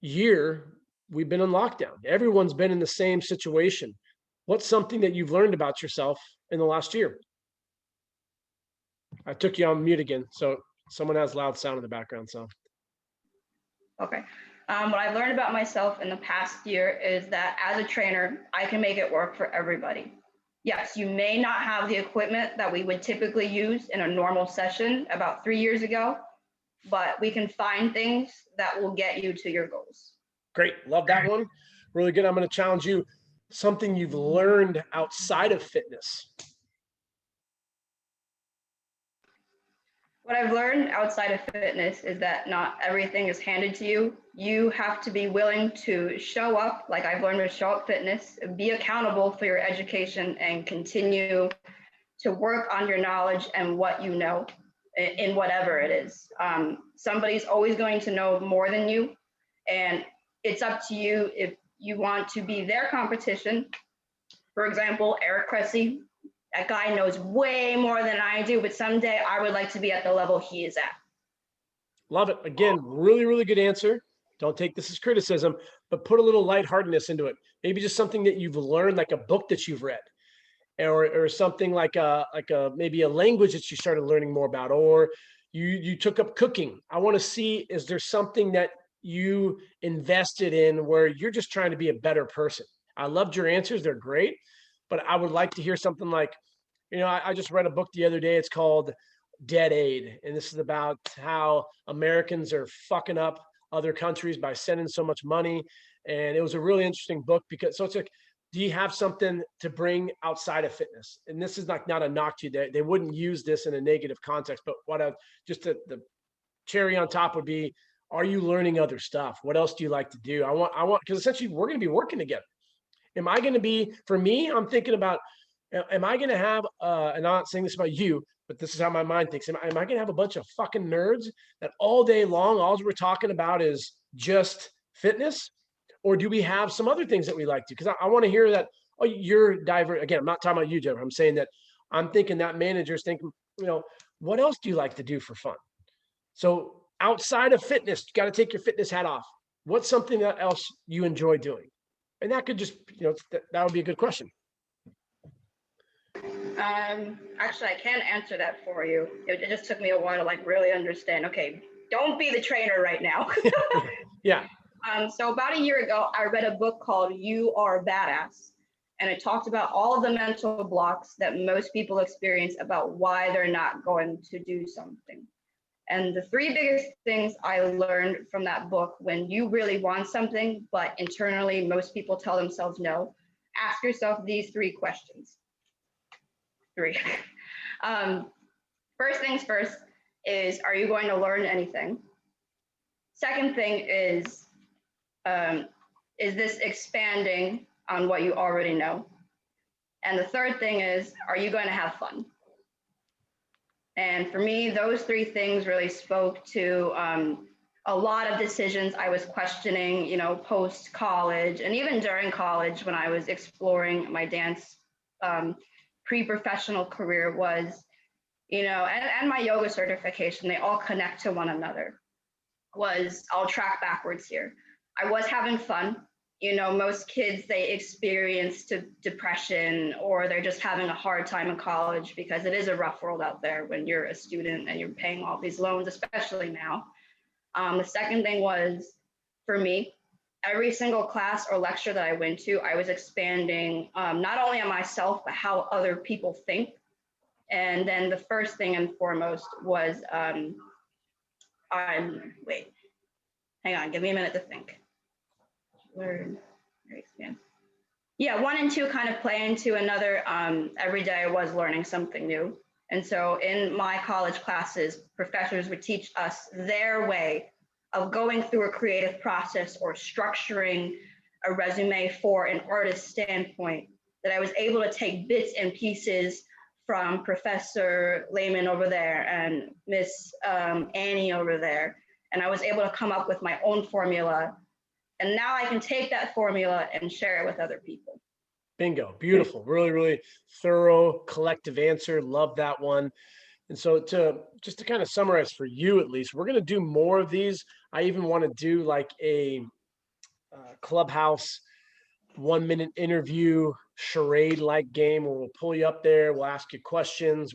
year, we've been in lockdown. Everyone's been in the same situation. What's something that you've learned about yourself in the last year? I took you on mute again. So someone has loud sound in the background. So. Okay. What I've learned about myself in the past year is that as a trainer, I can make it work for everybody. Yes, you may not have the equipment that we would typically use in a normal session about 3 years ago, but we can find things that will get you to your goals. Great. Love that one. Really good. I'm going to challenge you. Something you've learned outside of fitness. What I've learned outside of fitness is that not everything is handed to you. You have to be willing to show up, like I've learned with Show Up Fitness, be accountable for your education and continue to work on your knowledge and what you know in whatever it is. Somebody's always going to know more than you, and it's up to you if you want to be their competition. For example, Eric Cressy, that guy knows way more than I do, but someday I would like to be at the level he is at. Love it. Again, really, really good answer. Don't take this as criticism, but put a little lightheartedness into it. Maybe just something that you've learned, like a book that you've read, or something like maybe a language that you started learning more about, or you took up cooking. I want to see, is there something that you invested in where you're just trying to be a better person? I loved your answers. They're great, but I would like to hear something like, I just read a book the other day. It's called Debt Aid. And this is about how Americans are fucking up other countries by sending so much money. And it was a really interesting book because, so it's like, do you have something to bring outside of fitness? And this is not a knock to you. They wouldn't use this in a negative context, but just the cherry on top would be, are you learning other stuff? What else do you like to do? I want, because essentially we're going to be working together. Am I going to be, for me, I'm thinking about, am I going to have, and I'm not saying this about you, but this is how my mind thinks. Am I going to have a bunch of fucking nerds that all day long, all we're talking about is just fitness? Or do we have some other things that we like to? Because I want to hear that, oh, you're diverse. Again, I'm not talking about you, Jennifer. I'm saying that I'm thinking that managers thinking, what else do you like to do for fun? So outside of fitness, you got to take your fitness hat off. What's something that else you enjoy doing? And that could just, that would be a good question. Actually, I can answer that for you. It just took me a while to like really understand. Okay, don't be the trainer right now. Yeah. So about a year ago, I read a book called You Are Badass, and it talked about all of the mental blocks that most people experience about why they're not going to do something. And the three biggest things I learned from that book: when you really want something, but internally most people tell themselves no, ask yourself these three questions. First things first is, are you going to learn anything? Second thing is this expanding on what you already know? And the third thing is, are you going to have fun? And for me, those three things really spoke to a lot of decisions I was questioning, post-college and even during college when I was exploring my dance pre-professional career was, and my yoga certification, they all connect to one another. I'll track backwards here. I was having fun. Most kids, they experience depression, or they're just having a hard time in college because it is a rough world out there when you're a student and you're paying all these loans, especially now. The second thing was, for me, every single class or lecture that I went to, I was expanding not only on myself, but how other people think. And then the first thing and foremost was, wait, hang on, give me a minute to think. Learn, expand. Yeah, 1 and 2 kind of play into another. Every day I was learning something new. And so in my college classes, professors would teach us their way of going through a creative process or structuring a resume for an artist's standpoint, that I was able to take bits and pieces from Professor Lehman over there and Miss Annie over there. And I was able to come up with my own formula. And now I can take that formula and share it with other people. Bingo. Beautiful. Really, really thorough, collective answer. Love that one. And so just to kind of summarize for you, at least, we're going to do more of these. I even want to do like a Clubhouse 1-minute interview charade like game where we'll pull you up there. We'll ask you questions.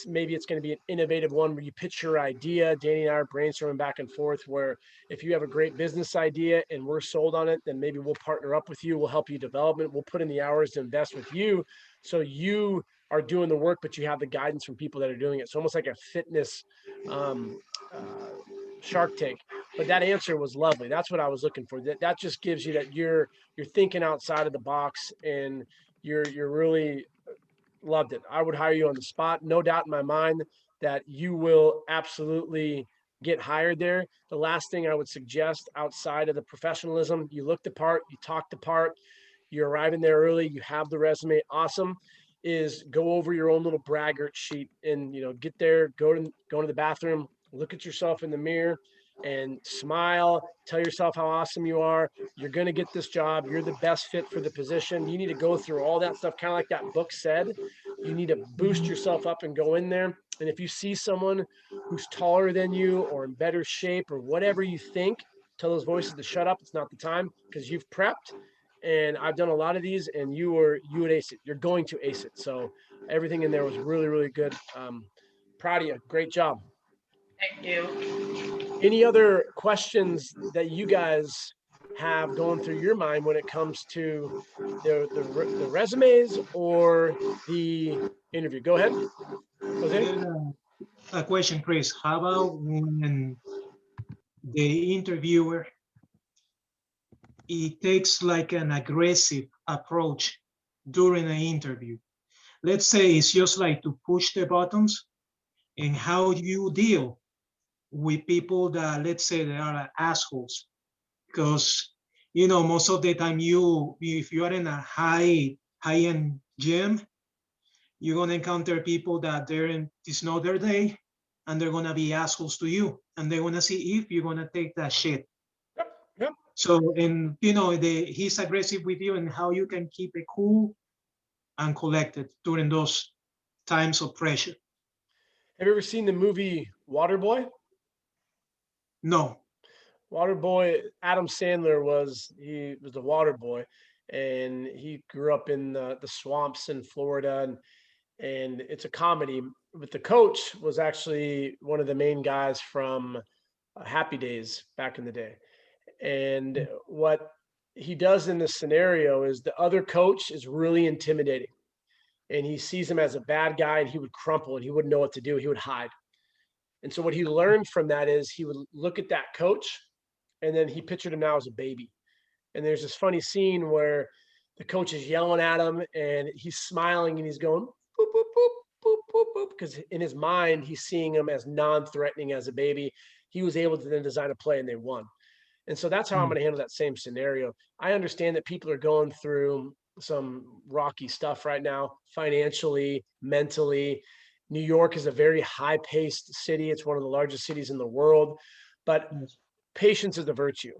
Maybe it's going to be an innovative one where you pitch your idea. Danny and I are brainstorming back and forth, where if you have a great business idea and we're sold on it, then maybe we'll partner up with you. We'll help you develop it. We'll put in the hours to invest with you. So you are doing the work, but you have the guidance from people that are doing it. So almost like a fitness Shark Tank. But that answer was lovely. That's what I was looking for. That just gives you that you're thinking outside of the box, and you're really loved it. I would hire you on the spot. No doubt in my mind that you will absolutely get hired there. The last thing I would suggest, outside of the professionalism, you look the part, you talk the part, you're arriving there early, you have the resume, awesome, is go over your own little braggart sheet and, get there, go to the bathroom, look at yourself in the mirror and smile, tell yourself how awesome you are. You're going to get this job. You're the best fit for the position. You need to go through all that stuff, kind of like that book said. You need to boost yourself up and go in there. And if you see someone who's taller than you or in better shape or whatever you think, tell those voices to shut up. It's not the time, because you've prepped. And I've done a lot of these, and you would ace it. You're going to ace it. So everything in there was really, really good. Proud of you. Great job. Thank you. Any other questions that you guys have going through your mind when it comes to the resumes or the interview? Go ahead. Jose? A question, Chris. How about when the interviewer it takes like an aggressive approach during an interview. Let's say it's just like to push the buttons, and how you deal with people that, let's say, they are assholes. Because, you know, most of the time if you are in a high-end gym, you're gonna encounter people that it's not their day, and they're gonna be assholes to you, and they wanna see if you're gonna take that shit. Yep. Yep. So, and you know, he's aggressive with you, and how you can keep it cool and collected during those times of pressure. Have you ever seen the movie Waterboy? No. Waterboy, Adam Sandler he was the water boy, and he grew up in the swamps in Florida, and it's a comedy. But the coach was actually one of the main guys from Happy Days back in the day. And what he does in this scenario is the other coach is really intimidating, and he sees him as a bad guy, and he would crumple and he wouldn't know what to do. He would hide. And so what he learned from that is he would look at that coach, and then he pictured him now as a baby. And there's this funny scene where the coach is yelling at him, and he's smiling, and he's going boop boop boop boop boop boop, because in his mind he's seeing him as non-threatening as a baby. He was able to then design a play, and they won. And so that's how I'm going to handle that same scenario. I understand that people are going through some rocky stuff right now, financially, mentally. New York is a very high-paced city. It's one of the largest cities in the world, but patience is a virtue.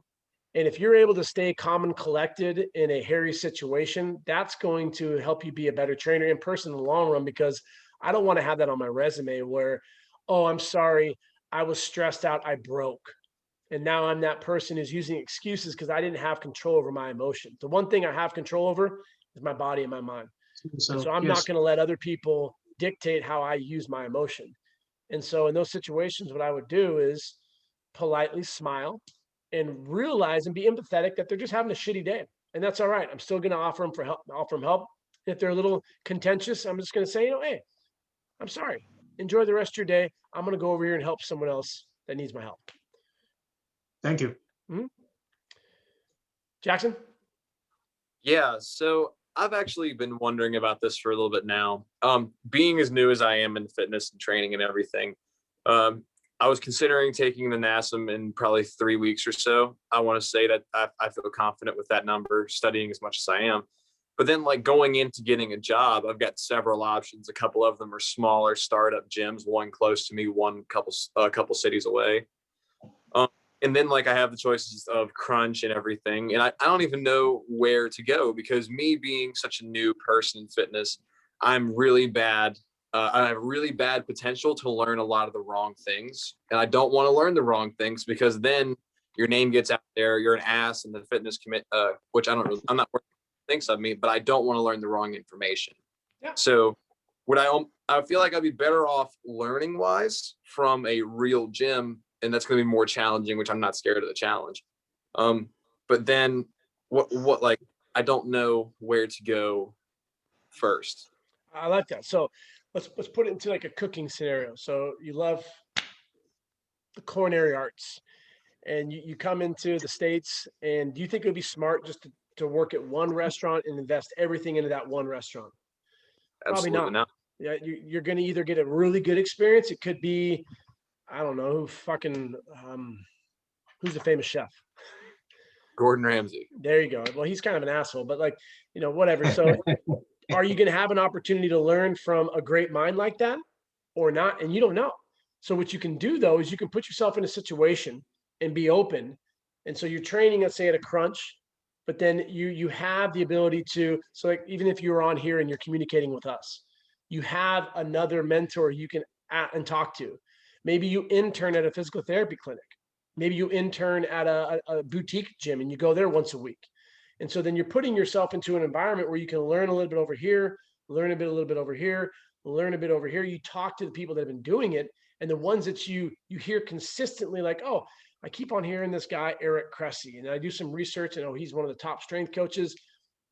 And if you're able to stay calm and collected in a hairy situation, that's going to help you be a better trainer in person in the long run, because I don't want to have that on my resume where, oh, I'm sorry, I was stressed out, I broke. And now I'm that person who's using excuses because I didn't have control over my emotion. The one thing I have control over is my body and my mind. And so I'm not going to let other people dictate how I use my emotion. And so in those situations, what I would do is politely smile and realize and be empathetic that they're just having a shitty day. And that's all right. I'm still going to offer them help. If they're a little contentious, I'm just going to say, hey, I'm sorry. Enjoy the rest of your day. I'm going to go over here and help someone else that needs my help. Thank you. Mm-hmm. Jackson? Yeah, so I've actually been wondering about this for a little bit now. Being as new as I am in fitness and training and everything, I was considering taking the NASM in probably 3 weeks or so. I want to say that I feel confident with that number, studying as much as I am. But then, like, going into getting a job, I've got several options. A couple of them are smaller startup gyms, one close to me, a couple cities away. And then, like, I have the choices of Crunch and everything. And I don't even know where to go, because me being such a new person in fitness, I'm really bad. I have really bad potential to learn a lot of the wrong things. And I don't want to learn the wrong things, because then your name gets out there. You're an ass in the fitness commit, which I'm not thinks of me, but I don't want to learn the wrong information. Yeah. So I feel like I'd be better off learning wise from a real gym, and that's going to be more challenging, which I'm not scared of the challenge. But then what like, I don't know where to go first. I like that. So let's put it into like a cooking scenario. So you love the culinary arts, and you come into the States, and do you think it would be smart just to work at one restaurant and invest everything into that one restaurant? Probably Absolutely not. Yeah, you're going to either get a really good experience. It could be, I don't know, who's the famous chef? Gordon Ramsay. There you go. Well, he's kind of an asshole, but like, whatever. So are you going to have an opportunity to learn from a great mind like that or not? And you don't know. So what you can do though, is you can put yourself in a situation and be open. And so you're training, let's say, at a Crunch, but then you have the ability to, so like, even if you're on here and you're communicating with us, you have another mentor you can and talk to. Maybe you intern at a physical therapy clinic. Maybe you intern at a boutique gym and you go there once a week. And so then you're putting yourself into an environment where you can learn a little bit over here, learn a little bit over here, learn a bit over here. You talk to the people that have been doing it, and the ones that you hear consistently, like, oh, I keep on hearing this guy, Eric Cressy, and I do some research, and he's one of the top strength coaches.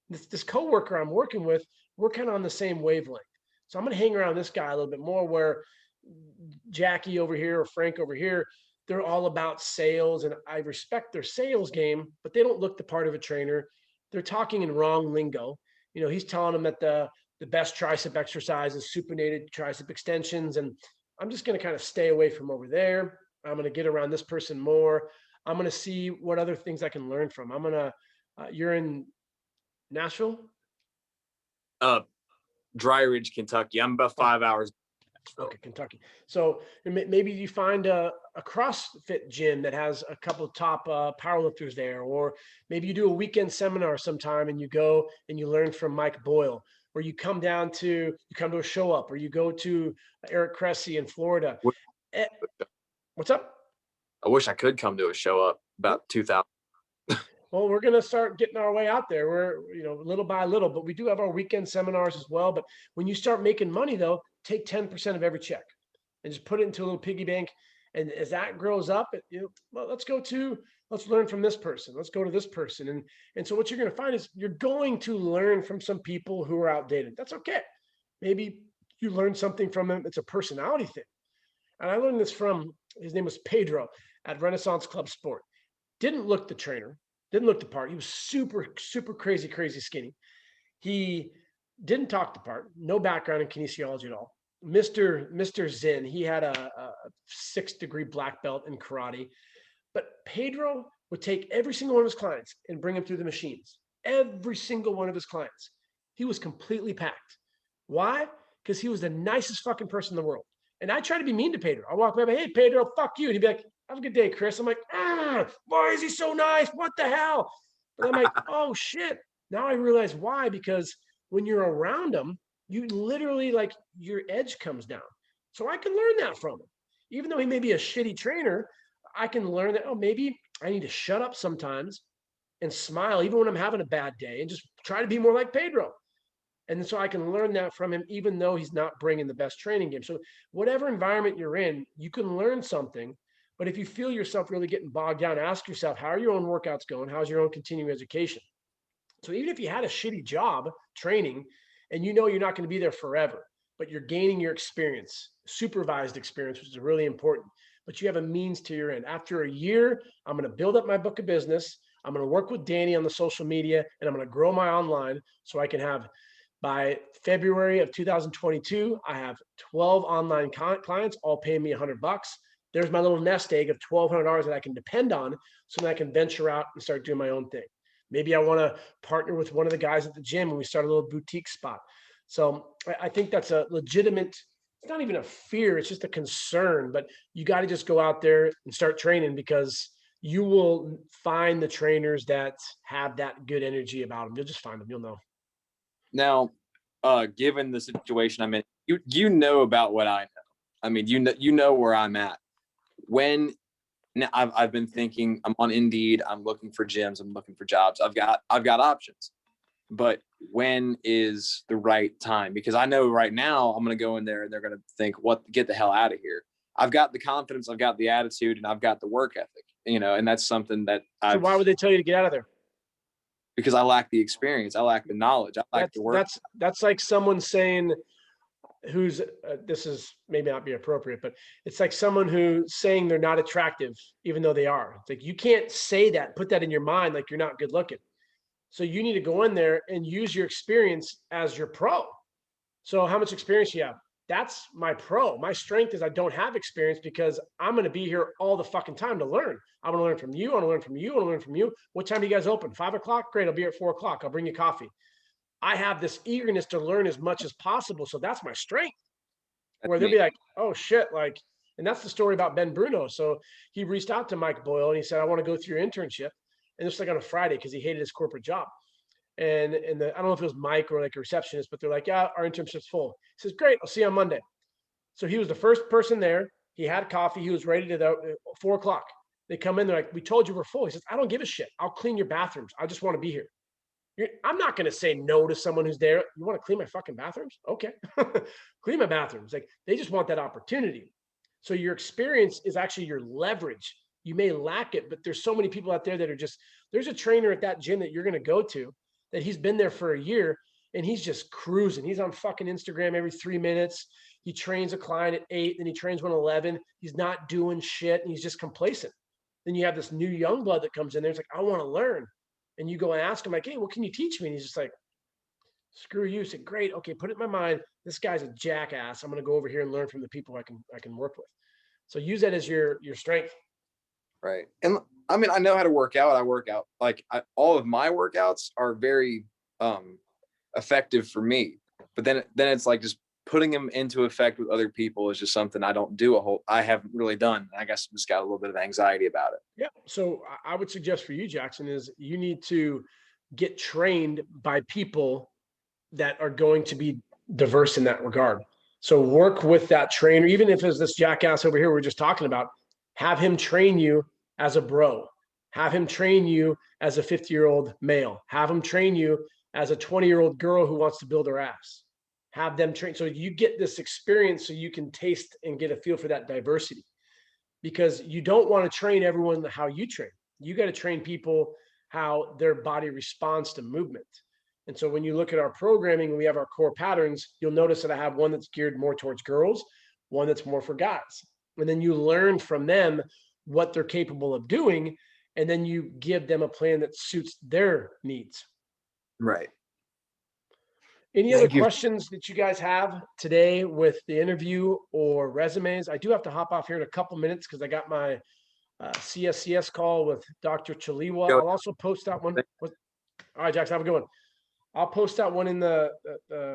This coworker I'm working with, we're kind of on the same wavelength. So I'm going to hang around this guy a little bit more, where Jackie over here or Frank over here, they're all about sales, and I respect their sales game, but they don't look the part of a trainer. They're talking in wrong lingo. You know, he's telling them that the best tricep exercise is supinated tricep extensions, and I'm just going to kind of stay away from over there. I'm going to get around this person more. I'm going to see what other things I can learn from. I'm going to, you're in Nashville? Dry Ridge, Kentucky. I'm about 5 hours. Okay, Kentucky. So maybe you find a CrossFit gym that has a couple of top powerlifters there, or maybe you do a weekend seminar sometime and you go and you learn from Mike Boyle, or you come to a show up, or you go to Eric Cressy in Florida. What's up? I wish I could come to a show up about 2000. Well, we're going to start getting our way out there. We're, little by little, but we do have our weekend seminars as well. But when you start making money, though, take 10% of every check and just put it into a little piggy bank. And as that grows up, well, let's learn from this person. Let's go to this person. And so what you're going to find is you're going to learn from some people who are outdated. That's okay. Maybe you learn something from them. It's a personality thing. And I learned this from, his name was Pedro at Renaissance Club Sport. Didn't look the trainer. Didn't look the part. He was super, super crazy skinny. He didn't talk the part. No background in kinesiology at all. Mr. Zen. He had a 6-degree black belt in karate. But Pedro would take every single one of his clients and bring him through the machines. Every single one of his clients. He was completely packed. Why? Because he was the nicest fucking person in the world. And I try to be mean to Pedro. I walk by, hey, Pedro, fuck you. And he'd be like, have a good day, Chris. I'm like, why is he so nice? What the hell? But I'm like, oh shit. Now I realize why, because when you're around him, you literally, like, your edge comes down. So I can learn that from him. Even though he may be a shitty trainer, I can learn that, maybe I need to shut up sometimes and smile, even when I'm having a bad day, and just try to be more like Pedro. And so I can learn that from him, even though he's not bringing the best training game. So whatever environment you're in, you can learn something. But if you feel yourself really getting bogged down, ask yourself, how are your own workouts going? How's your own continuing education? So even if you had a shitty job training and you're not going to be there forever, but you're gaining your experience, supervised experience, which is really important, but you have a means to your end. After a year, I'm going to build up my book of business. I'm going to work with Danny on the social media, and I'm going to grow my online so I can have, by February of 2022, I have 12 online clients, all paying me $100. There's my little nest egg of $1,200 that I can depend on, so that I can venture out and start doing my own thing. Maybe I want to partner with one of the guys at the gym and we start a little boutique spot. So I think that's a legitimate, it's not even a fear, it's just a concern, but you got to just go out there and start training, because you will find the trainers that have that good energy about them. You'll just find them. You'll know. Now, given the situation I'm in, you know about what I know. I mean, you know where I'm at. Now I've been thinking, I'm on Indeed, I'm looking for gyms, I'm looking for jobs. I've got options. But when is the right time? Because I know right now I'm going to go in there and they're going to think, get the hell out of here. I've got the confidence, I've got the attitude, and I've got the work ethic, and that's something that So why would they tell you to get out of there? Because I lack the experience, I lack the knowledge, I lack the work. That's like someone saying, this is maybe not be appropriate, but it's like someone who's saying they're not attractive, even though they are. It's like, you can't say that, put that in your mind, like you're not good looking. So you need to go in there and use your experience as your pro. So how much experience do you have? That's my pro. My strength is I don't have experience, because I'm going to be here all the fucking time to learn. I want to learn from you. I want to learn from you. I want to learn from you. What time do you guys open? 5 o'clock? Great. I'll be here at 4 o'clock. I'll bring you coffee. I have this eagerness to learn as much as possible. So that's my strength. Where they'll be like, oh shit. Like, and that's the story about Ben Bruno. So he reached out to Mike Boyle and he said, I want to go through your internship. And this was like on a Friday, because he hated his corporate job. And I don't know if it was Mike or like a receptionist, but they're like, yeah, our internship's full. He says, great, I'll see you on Monday. So he was the first person there. He had coffee. He was ready to go 4 o'clock. They come in, they're like, we told you we're full. He says, I don't give a shit. I'll clean your bathrooms. I just want to be here. I'm not going to say no to someone who's there. You want to clean my fucking bathrooms? Okay. Clean my bathrooms. Like, they just want that opportunity. So your experience is actually your leverage. You may lack it, but there's so many people out there that are just, there's a trainer at that gym that you're going to go to that he's been there for a year and he's just cruising. He's on fucking Instagram every 3 minutes. he trains a client at 8, then he trains one at 11. He's not doing shit and he's just complacent. Then you have this new young blood that comes in there. It's like, I want to learn. And you go and ask him like, hey, what can you teach me? And he's just like, screw you. Said, great. Okay. Put it in my mind. This guy's a jackass. I'm going to go over here and learn from the people I can work with. So use that as your strength. Right. And I mean, I know how to work out. I work out like all of my workouts are very effective for me. But then it's like just putting them into effect with other people is just something I haven't really done. I guess I just got a little bit of anxiety about it. Yeah. So I would suggest for you, Jackson, is you need to get trained by people that are going to be diverse in that regard. So work with that trainer, even if it's this jackass over here we're just talking about, have him train you as a bro, have him train you as a 50-year-old male, have him train you as a 20-year-old girl who wants to build her ass, have them train. So you get this experience so you can taste and get a feel for that diversity, because you don't want to train everyone how you train. You got to train people how their body responds to movement. And so when you look at our programming, we have our core patterns, you'll notice that I have one that's geared more towards girls, one that's more for guys. And then you learn from them what they're capable of doing. And then you give them a plan that suits their needs. Right. Any other questions that you guys have today with the interview or resumes? I do have to hop off here in a couple minutes because I got my CSCS call with Dr. Chaliwa. I'll also post that one. All right, Jackson, have a good one. I'll post that one in the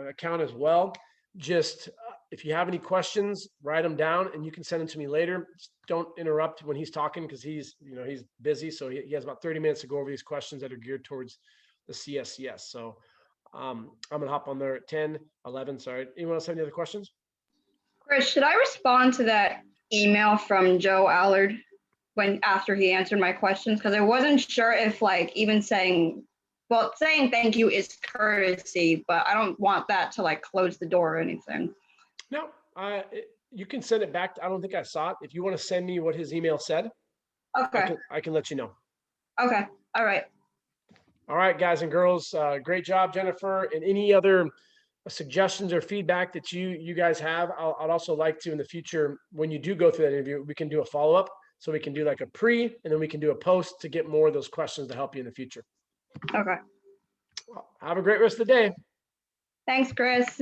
account as well. Just if you have any questions, write them down and you can send them to me later. Just don't interrupt when he's talking because he's busy. So he has about 30 minutes to go over these questions that are geared towards the CSCS. So I'm going to hop on there at 10, 11. Sorry. Anyone else have any other questions? Chris, should I respond to that email from Joe Allard after he answered my questions? Because I wasn't sure if even saying thank you is courtesy, but I don't want that to close the door or anything. No, you can send it back. I don't think I saw it. If you want to send me what his email said, okay, I can let you know. Okay. All right. All right, guys and girls, great job, Jennifer. And any other suggestions or feedback that you guys have, I'd also like to in the future, when you do go through that interview, we can do a follow-up. So we can do like a pre, and then we can do a post to get more of those questions to help you in the future. Okay. Well, have a great rest of the day. Thanks, Chris.